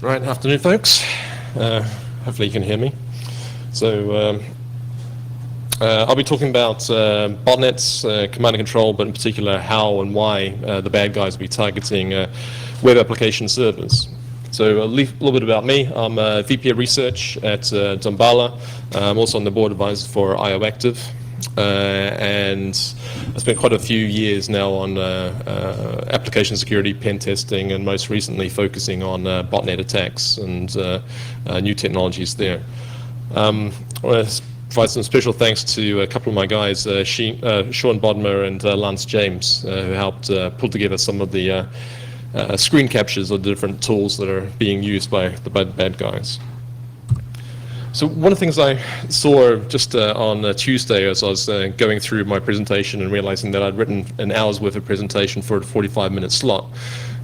Right, afternoon folks. Hopefully you can hear me. So I'll be talking about botnets, command and control, but in particular how and why the bad guys will be targeting web application servers. So a little bit about me. I'm a VP of Research at Dambala. I'm also on the board advisor for IOActive. And I spent quite a few years now on application security, pen testing, and most recently focusing on botnet attacks and new technologies there. I want to provide some special thanks to a couple of my guys, Sean Bodmer and Lance James, who helped pull together some of the screen captures of the different tools that are being used by the bad guys. So one of the things I saw just on Tuesday as I was going through my presentation and realizing that I'd written an hour's worth of presentation for a 45-minute slot,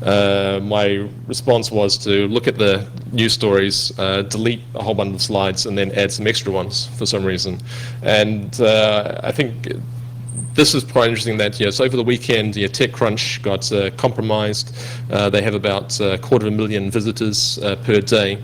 my response was to look at the news stories, delete a whole bunch of slides, and then add some extra ones for some reason. And I think this is quite interesting that, so over the weekend, TechCrunch got compromised. They have about 250,000 visitors per day.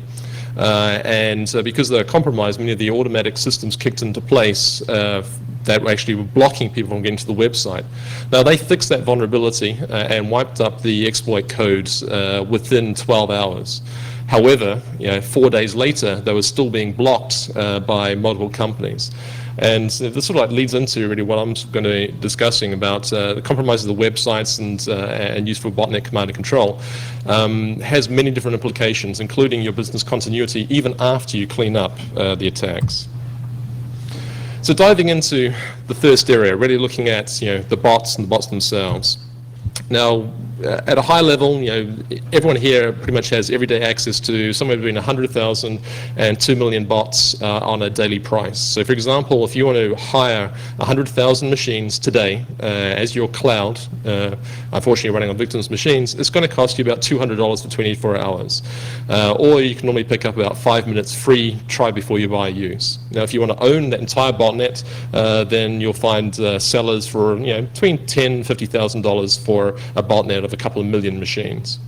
And because they're compromised, many of the automatic systems kicked into place that actually were blocking people from getting to the website. Now they fixed that vulnerability and wiped up the exploit codes within 12 hours. However, 4 days later, they were still being blocked by multiple companies. And this sort of leads into really what I'm going to be discussing about the compromise of the websites and use for botnet command and control has many different implications, including your business continuity even after you clean up the attacks. So diving into the first area, really looking at the bots and the bots themselves. Now, at a high level, everyone here pretty much has everyday access to somewhere between 100,000 and 2 million bots on a daily price. So for example, if you want to hire 100,000 machines today as your cloud, unfortunately running on victims' machines, it's going to cost you about $200 for 24 hours. Or you can normally pick up about 5 minutes free, try before you buy use. Now if you want to own that entire botnet, then you'll find sellers for between $10,000 and $50,000 for a botnet of a couple of million machines.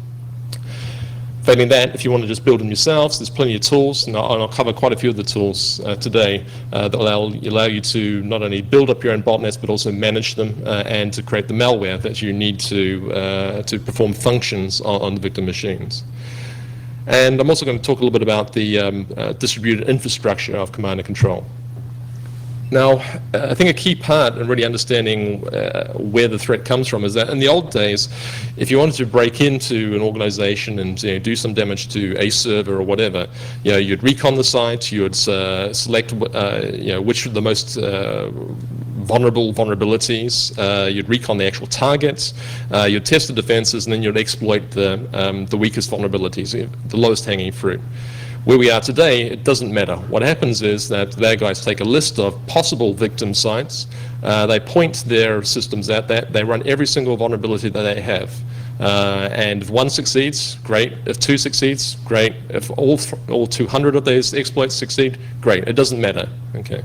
Failing that, if you want to just build them yourselves, there's plenty of tools, and I'll cover quite a few of the tools today that allow you to not only build up your own botnets, but also manage them and to create the malware that you need to perform functions on the victim machines. And I'm also going to talk a little bit about the distributed infrastructure of command and control. Now, I think a key part in really understanding where the threat comes from is that in the old days, if you wanted to break into an organization and do some damage to a server or whatever, you'd recon the site, you'd select which are the most vulnerable vulnerabilities, you'd recon the actual targets, you'd test the defenses, and then you'd exploit the weakest vulnerabilities, the lowest hanging fruit. Where we are today, it doesn't matter. What happens is that their guys take a list of possible victim sites, they point their systems at that, they run every single vulnerability that they have. And if one succeeds, great. If two succeeds, great. If all 200 of those exploits succeed, great. It doesn't matter. Okay.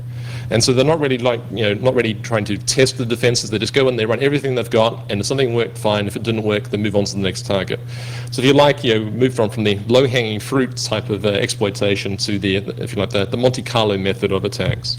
And so they're not really not really trying to test the defenses. They just go in, they run everything they've got, and if something worked, fine. If it didn't work, they move on to the next target. So if you like, move from the low-hanging fruit type of exploitation to the, if you like, the Monte Carlo method of attacks.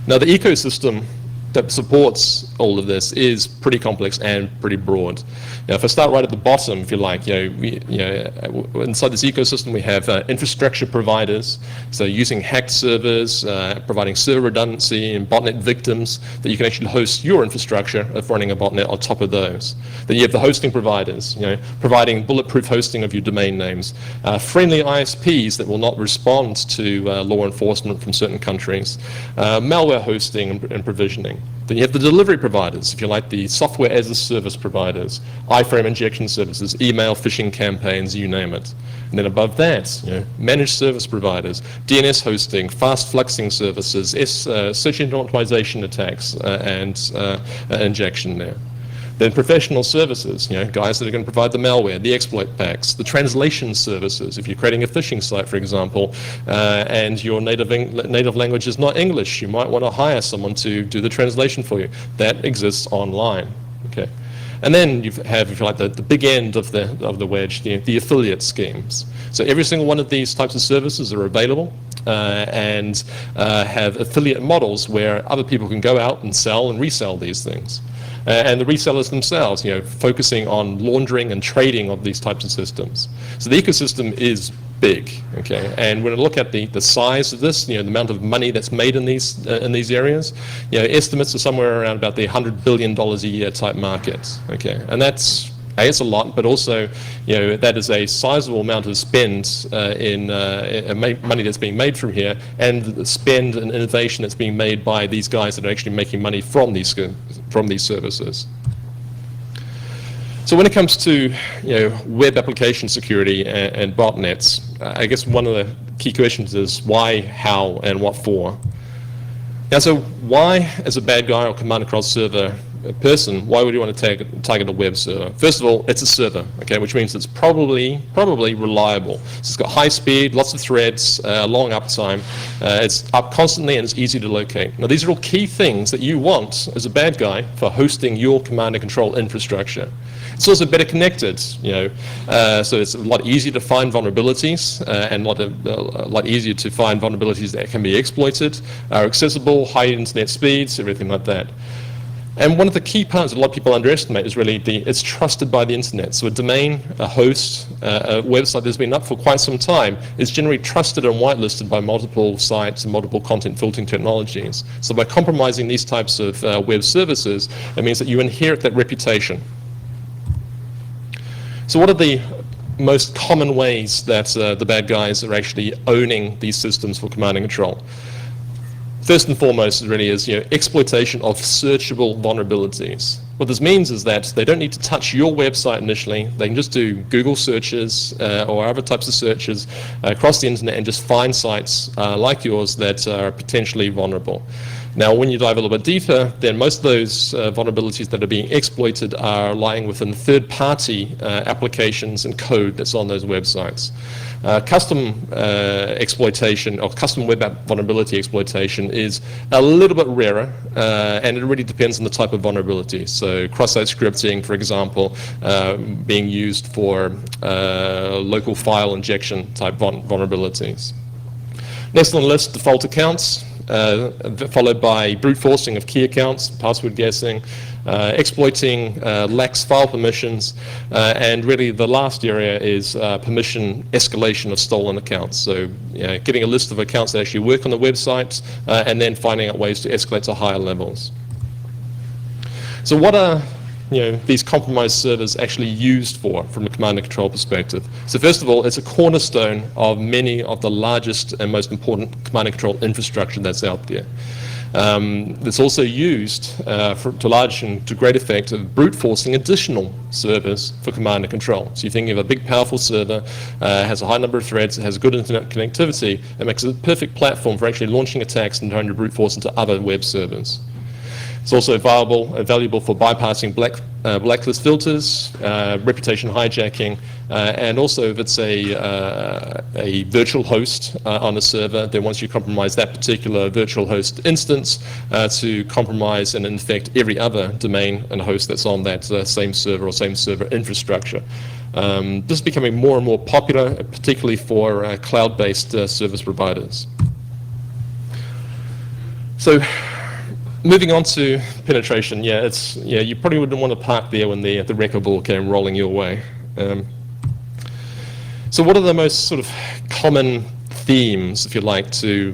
Now the ecosystem that supports all of this is pretty complex and pretty broad. Now, if I start right at the bottom, if you like, inside this ecosystem we have infrastructure providers, so using hacked servers, providing server redundancy and botnet victims that you can actually host your infrastructure of running a botnet on top of those. Then you have the hosting providers, providing bulletproof hosting of your domain names, friendly ISPs that will not respond to law enforcement from certain countries, malware hosting and provisioning. Then you have the delivery providers, if you like, the software as a service providers, iframe injection services, email phishing campaigns, you name it. And then above that, managed service providers, DNS hosting, fast fluxing services, search engine optimization attacks, and injection there. Then professional services, guys that are going to provide the malware, the exploit packs, the translation services. If you're creating a phishing site, for example, and your native language is not English, you might want to hire someone to do the translation for you. That exists online. Okay. And then you have, if you like, the big end of the wedge, the affiliate schemes. So every single one of these types of services are available and have affiliate models where other people can go out and sell and resell these things. And the resellers themselves, focusing on laundering and trading of these types of systems. So the ecosystem is big, okay. And when I look at the size of this, the amount of money that's made in these areas, estimates are somewhere around about the $100 billion a year type markets, okay. And that's it's a lot, but also, that is a sizable amount of spend in money that's being made from here, and the spend and innovation that's being made by these guys that are actually making money from these services. So when it comes to web application security and botnets, I guess one of the key questions is why, how, and what for. Now, so why, as a bad guy or command and control server person, why would you want to target a web server? First of all, it's a server, okay, which means it's probably reliable. So it's got high speed, lots of threads, long uptime. It's up constantly and it's easy to locate. Now, these are all key things that you want as a bad guy for hosting your command and control infrastructure. It's also better connected, so it's a lot easier to find vulnerabilities and a lot easier to find vulnerabilities that can be exploited, are accessible, high internet speeds, everything like that. And one of the key parts that a lot of people underestimate is really it's trusted by the internet. So a domain, a host, a website that's been up for quite some time is generally trusted and whitelisted by multiple sites and multiple content filtering technologies. So by compromising these types of web services, it means that you inherit that reputation. So what are the most common ways that the bad guys are actually owning these systems for command and control? First and foremost really is exploitation of searchable vulnerabilities. What this means is that they don't need to touch your website initially. They can just do Google searches or other types of searches across the internet and just find sites like yours that are potentially vulnerable. Now, when you dive a little bit deeper, then most of those vulnerabilities that are being exploited are lying within third-party applications and code that's on those websites. Custom exploitation or custom web app vulnerability exploitation is a little bit rarer, and it really depends on the type of vulnerability. So cross-site scripting, for example, being used for local file injection type vulnerabilities. Next on the list, default accounts. Followed by brute forcing of key accounts, password guessing, exploiting lax file permissions, and really the last area is permission escalation of stolen accounts. So getting a list of accounts that actually work on the website and then finding out ways to escalate to higher levels. So what are these compromised servers actually used for from a command and control perspective? So first of all, it's a cornerstone of many of the largest and most important command and control infrastructure that's out there. It's also used to large and to great effect of brute forcing additional servers for command and control. So you're thinking of a big powerful server, has a high number of threads, it has good internet connectivity, it makes it a perfect platform for actually launching attacks and trying to brute force into other web servers. It's also valuable for bypassing blacklist filters, reputation hijacking, and also if it's a virtual host on a server, then once you compromise that particular virtual host instance, to compromise and infect every other domain and host that's on that same server or same server infrastructure. This is becoming more and more popular, particularly for cloud-based service providers. So, moving on to penetration, you probably wouldn't want to park there when the wrecking ball came rolling your way. So what are the most sort of common themes, if you like, to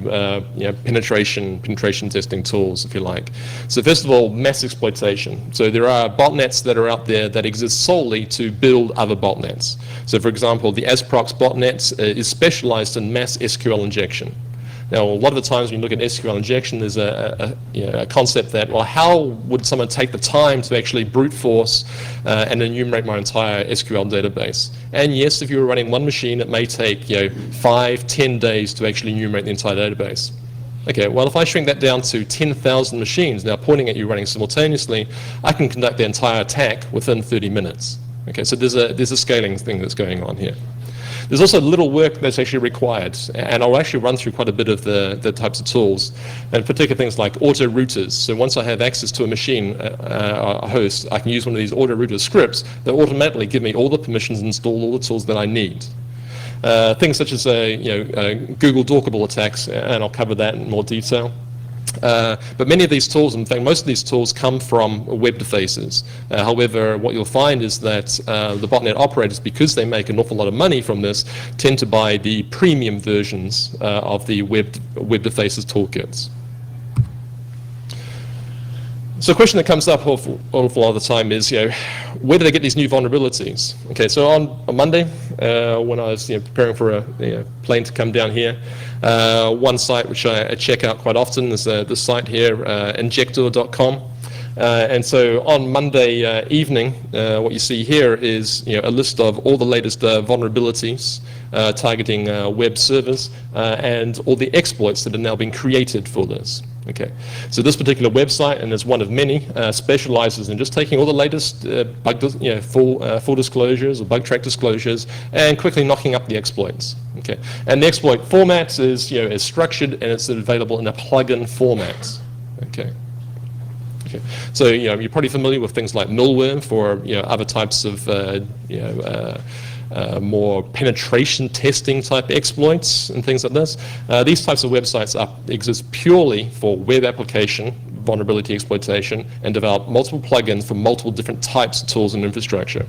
penetration testing tools, if you like? So first of all, mass exploitation. So there are botnets that are out there that exist solely to build other botnets. So for example, the AppSecUSA botnet is specialized in mass SQL injection. Now, a lot of the times when you look at SQL injection, there's a concept that, well, how would someone take the time to actually brute force and enumerate my entire SQL database? And yes, if you were running one machine, it may take 5-10 days to actually enumerate the entire database. Okay, well, if I shrink that down to 10,000 machines now pointing at you running simultaneously, I can conduct the entire attack within 30 minutes. Okay, so there's a scaling thing that's going on here. There's also little work that's actually required, and I'll actually run through quite a bit of the types of tools, and particular things like auto routers. So once I have access to a machine, a host, I can use one of these auto router scripts that automatically give me all the permissions and install all the tools that I need. Things such as Google Dockable attacks, and I'll cover that in more detail. But many of these tools, in fact most of these tools, come from web interfaces. However, what you'll find is that the botnet operators, because they make an awful lot of money from this, tend to buy the premium versions of the web interfaces toolkits. So a question that comes up an awful lot of the time is, where do they get these new vulnerabilities? Okay, so on Monday, when I was preparing for a plane to come down here, one site which I check out quite often is this site here, injector.com. And so on Monday evening, what you see here is a list of all the latest vulnerabilities targeting web servers and all the exploits that are now being created for this. Okay, so this particular website, and it's one of many, specializes in just taking all the latest full disclosures or bug track disclosures and quickly knocking up the exploits. Okay, and the exploit format is is structured and it's available in a plugin format. Okay. Okay. So you're probably familiar with things like Millworm for other types of more penetration testing type exploits and things like this. These types of websites exist purely for web application vulnerability exploitation and develop multiple plugins for multiple different types of tools and infrastructure.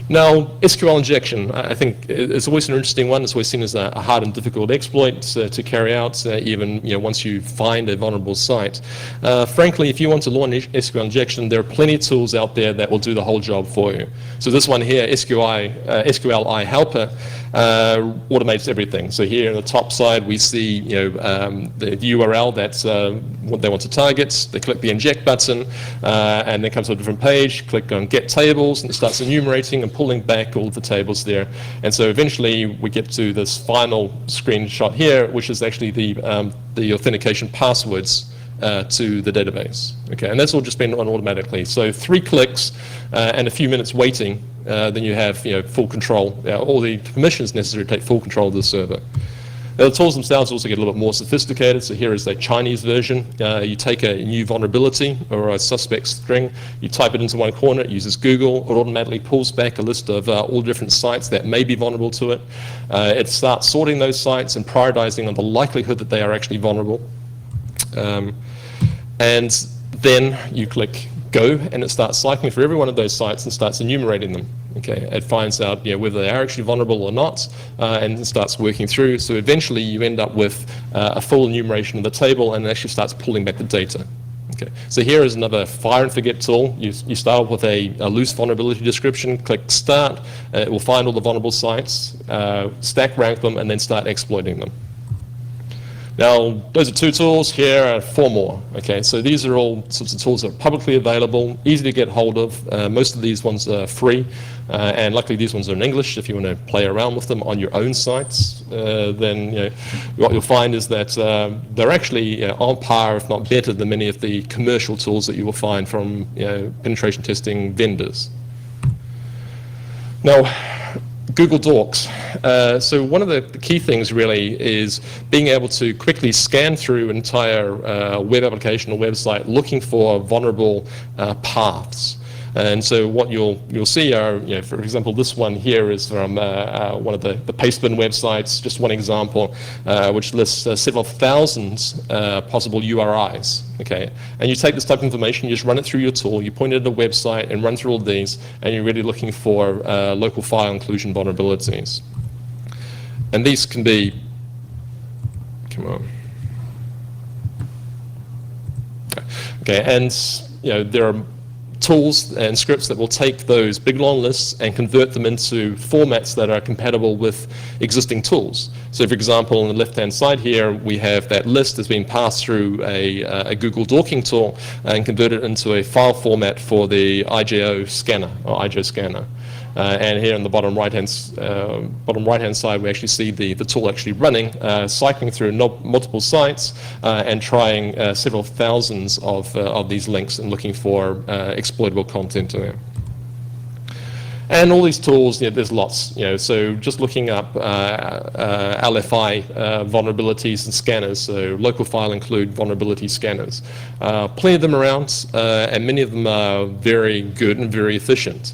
Now, SQL injection, I think it's always an interesting one. It's always seen as a hard and difficult exploit to carry out, even once you find a vulnerable site. Frankly, if you want to launch SQL injection, there are plenty of tools out there that will do the whole job for you. So this one here, SQLi Helper, automates everything. So here on the top side, we see the URL that's what they want to target. They click the inject button, and then comes to a different page. Click on get tables, and it starts enumerating and pulling back all of the tables there. And so eventually we get to this final screenshot here, which is actually the authentication passwords to the database. Okay, and that's all just been done automatically. So 3 clicks and a few minutes waiting, then you have full control, all the permissions necessary to take full control of the server. Now, the tools themselves also get a little bit more sophisticated. So here is the Chinese version. You take a new vulnerability or a suspect string, you type it into one corner, it uses Google, it automatically pulls back a list of all different sites that may be vulnerable to it. It starts sorting those sites and prioritizing on the likelihood that they are actually vulnerable. And then you click go, and it starts cycling through every one of those sites and starts enumerating them. Okay, it finds out whether they are actually vulnerable or not, and it starts working through. So eventually you end up with a full enumeration of the table, and it actually starts pulling back the data. Okay, so here is another fire and forget tool. You start with a loose vulnerability description, click start, it will find all the vulnerable sites, stack rank them, and then start exploiting them. Now, those are 2 tools, here are 4 more. Okay, so these are all sorts of tools that are publicly available, easy to get hold of. Most of these ones are free, and luckily these ones are in English. If you want to play around with them on your own sites, then what you'll find is that they're actually on par, if not better, than many of the commercial tools that you will find from penetration testing vendors. Now, Google Docs. So one of the key things really is being able to quickly scan through an entire web application or website looking for vulnerable paths. And so what you'll see are, for example, this one here is from one of the pastebin websites, just one example, which lists several thousand possible URIs. Okay, and you take this type of information, you just run it through your tool, you point it at a website and run through all these, and you're really looking for local file inclusion vulnerabilities. And these can be, come on. Okay, and there are tools and scripts that will take those big long lists and convert them into formats that are compatible with existing tools. So for example, on the left hand side here we have that list that's been passed through a Google docking tool and converted into a file format for the IGO scanner or IGO scanner. And here on the bottom right hand side we actually see the tool actually running, cycling through multiple sites and trying several thousands of these links and looking for exploitable content in there. And all these tools, there's lots. So just looking up LFI vulnerabilities and scanners, so local file include vulnerability scanners. Plenty of them around, and many of them are very good and very efficient.